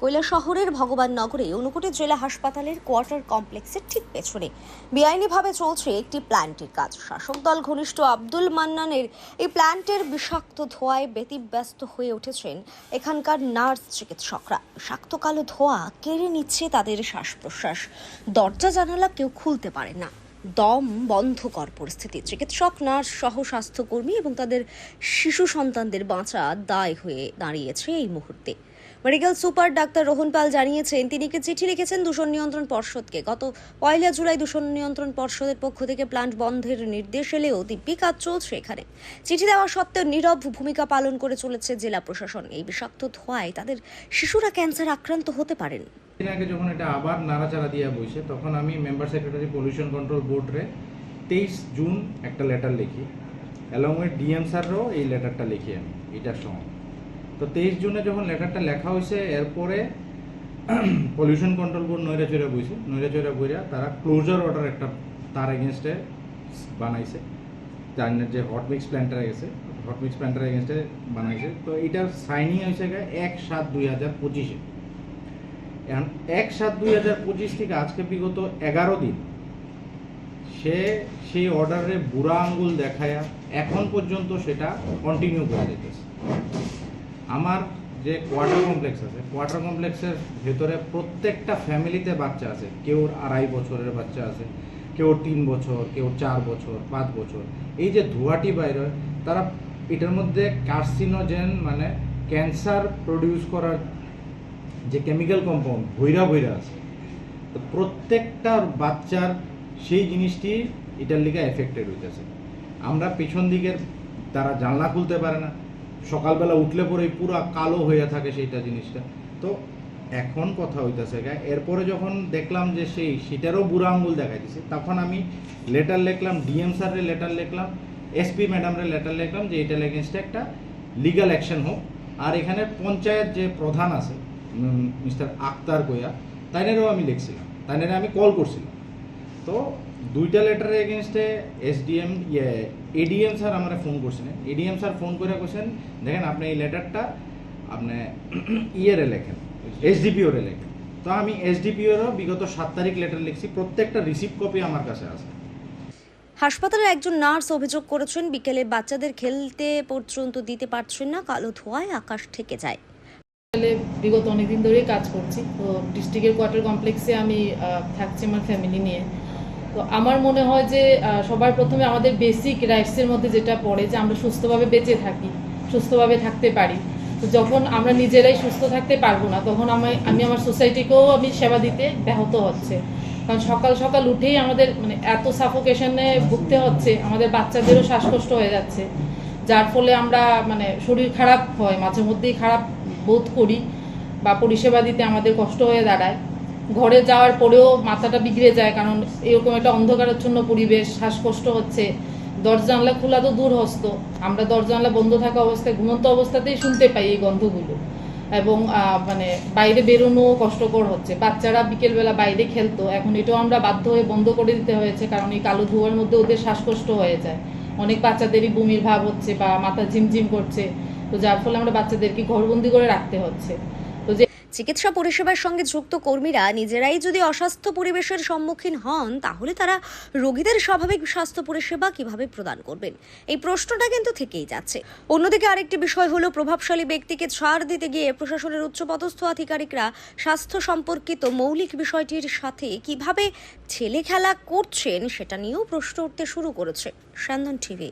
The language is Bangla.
কৈলাসহরের ভগবাননগরে ঊনকোটি জেলা হাসপাতালের কোয়ার্টার কমপ্লেক্সের ঠিক পেছনে বেআইনিভাবে চলছে একটি প্ল্যান্টের কাজ। শাসক দল ঘনিষ্ঠ আব্দুল মান্নানের এই প্ল্যান্টের বিষাক্ত ধোঁয়ায় ব্যতিব্যস্ত হয়ে উঠেছেন এখানকার নার্স চিকিৎসকরা। বিষাক্ত কালো ধোঁয়া কেড়ে নিচ্ছে তাদের শ্বাস প্রশ্বাস, দরজা জানালা কেউ খুলতে পারে না, দম বন্ধকর পরিস্থিতি। চিকিৎসক, নার্স সহ স্বাস্থ্যকর্মী এবং তাদের শিশু সন্তানদের বাঁচা দায় হয়ে দাঁড়িয়েছে এই মুহূর্তে। মেডিকেল সুপার ডাক্তার রোহন পাল জানিয়েছেন, তিনি একটি চিঠি লিখেছেন দূষণ নিয়ন্ত্রণ পর্ষদকে। গত 1 জুলাই দূষণ নিয়ন্ত্রণ পর্ষদের পক্ষ থেকে প্ল্যান্ট বন্ধের নির্দেশ এলেও দিব্যি কাজ চলছে এখানে। চিঠি দেওয়া সত্ত্বেও নীরব ভূমিকা পালন করে চলেছে জেলা প্রশাসন। এই বিষাক্ত ধোঁয়ায় তাদের শিশুরা ক্যান্সার আক্রান্ত হতে পারেন। আগে যখন এটা আবার নাড়াচাড়া দিয়া বইছে, তখন আমি মেম্বার সেক্রেটারি পলিউশন কন্ট্রোল বোর্ডরে 23 জুন একটা লেটার লিখি, অ্যালং উইথ ডিএম স্যারও এই লেটারটা লিখি আমি এটার সময়। তো 23 জুনে যখন লেটারটা লেখা হয়েছে, এরপরে পলিউশন কন্ট্রোল বোর্ড নৈরাচৈরা বইরা তারা ক্লোজার অর্ডার একটা তার এগেনস্টে বানাইছে, জানেন যে হট মিক্স প্ল্যান্টার এগেনস্টে বানাইছে। তো এটার সাইনিং হয়েছে 1/7/2025-এ। এখন 1/7/2025 থেকে আজকে বিগত 11 দিন সে সেই অর্ডারে বুড়া আঙ্গুল দেখায়া এখন পর্যন্ত সেটা কন্টিনিউ করে যেতেছে। আমার যে কোয়ার্টার কমপ্লেক্স আছে, কোয়ার্টার কমপ্লেক্সের ভেতরে প্রত্যেকটা ফ্যামিলিতে বাচ্চা আছে। কেউ 2.5 বছরের বাচ্চা আছে, কেউ 3 বছর, কেউ 4 বছর, 5 বছর। এই যে ধোঁয়াটি বাইরে, তারা এটার মধ্যে কার্সিনোজেন মানে ক্যান্সার প্রডিউস করার যে কেমিক্যাল কম্পাউন্ড ভৈরা আছে। তো প্রত্যেকটা বাচ্চার সেই জিনিসটি এটার লিগে এফেক্টেড হইতেছে। আমরা পেছন দিকের তারা জানলা খুলতে পারে না, সকালবেলা উঠলে পরেই পুরো কালো হয়ে থাকে সেইটা জিনিসটা। তো এখন কথা হইতেছে এরপরে যখন দেখলাম যে সেটারও বুড়া আঙ্গুল দেখাই দিছে, তখন আমি লেটার লিখলাম, ডিএম স্যারের লেটার লিখলাম, এসপি ম্যাডামের লেটার লিখলাম যে এটার এগেনস্টে একটা লিগ্যাল অ্যাকশন হোক। আর এখানে পঞ্চায়েত যে প্রধান আছে মিস্টার আক্তার কোয়া, তাইনেরও আমি লিখছিলাম, তাইনেরে আমি কল করছিলাম। তো 2টা লেটারের এগেনস্টে এডিএম স্যার আমার ফোন করছিলেন। এডিএম স্যার ফোন করে কোয়েছেন, দেখেন আপনি এই লেটারটা আপনি ইয়েরে লেখেন, এসডিপিওরে লেখেন। তো আমি এসডিপিওরও বিগত 7 তারিখ লেটার লিখছি, প্রত্যেকটা রিসিপ্ট কপি আমার কাছে আছে। হাসপাতালের একজন নার্স অভিযোগ করেছেন, বিকেলে বাচ্চাদের খেলতে পর্যন্ত দিতে পারছেন না, কালো ধোঁয়ায় আকাশ ঠেকে যায়। বিগত অনেকদিন ধরেই কাজ করছি। তো ডিস্ট্রিক্টের কোয়ার্টার কমপ্লেক্সে আমি থাকছি আমার ফ্যামিলি নিয়ে। তো আমার মনে হয় যে সবার প্রথমে আমাদের বেসিক রাইটসের মধ্যে যেটা পড়ে যে আমরা সুস্থভাবে বেঁচে থাকি, সুস্থভাবে থাকতে পারি। তো যখন আমরা নিজেরাই সুস্থ থাকতে পারবো না, তখন আমি আমার সোসাইটিকেও আমি সেবা দিতে ব্যাহত হচ্ছে। কারণ সকাল সকাল উঠেই আমাদের মানে এত সাফোকেশনে ভুগতে হচ্ছে, আমাদের বাচ্চাদেরও শ্বাসকষ্ট হয়ে যাচ্ছে, যার ফলে আমরা মানে শরীর খারাপ হয়, মাঝে মধ্যেই খারাপ বোধ করি বা পরিষেবা দিতে আমাদের কষ্ট হয়ে দাঁড়ায়। ঘরে যাওয়ার পরেও মাথাটা বিগড়ে যায়, কারণ এরকম একটা অন্ধকারাচ্ছন্ন পরিবেশ, শ্বাসকষ্ট হচ্ছে। দরজা জানলা খোলা তো দূর হস্ত, আমরা দরজা জানলা বন্ধ থাকা অবস্থায় ঘুমন্ত অবস্থাতেই শুনতে পাই এই গন্ধগুলো, এবং মানে বাইরে বেরোনো কষ্টকর হচ্ছে। বাচ্চারা বিকেলবেলা বাইরে খেলতো, এখন এটাও আমরা বাধ্য হয়ে বন্ধ করে দিতে হয়েছে, কারণ এই কালো ধোঁয়ার মধ্যে ওদের শ্বাসকষ্ট হয়ে যায়। অনেক বাচ্চাদেরই বমির ভাব হচ্ছে বা মাথা ঝিমঝিম করছে। তো যার ফলে আমরা বাচ্চাদেরকে ঘরবন্দি করে রাখতে হচ্ছে। তো যে চিকিৎসা পরিষেবার সঙ্গে যুক্ত কর্মীরা নিজেরাই যদি অস্বাস্থ্য পরিবেশের সম্মুখীন হন, তাহলে তারা রোগীদের স্বাভাবিক স্বাস্থ্য পরিষেবা কিভাবে প্রদান করবেন, এই প্রশ্নটা কিন্তু থেকেই যাচ্ছে। অন্যদিকে আরেকটি বিষয় হলো, প্রভাবশালী ব্যক্তিকে ছাড় দিতে গিয়ে প্রশাসনের উচ্চপদস্থ আধিকারিকরা স্বাস্থ্য সম্পর্কিত মৌলিক বিষয়টির সাথে কিভাবে ছেলে খেলা করছেন, সেটা নিয়েও প্রশ্ন উঠতে শুরু করেছে। স্যান্দন টিভি।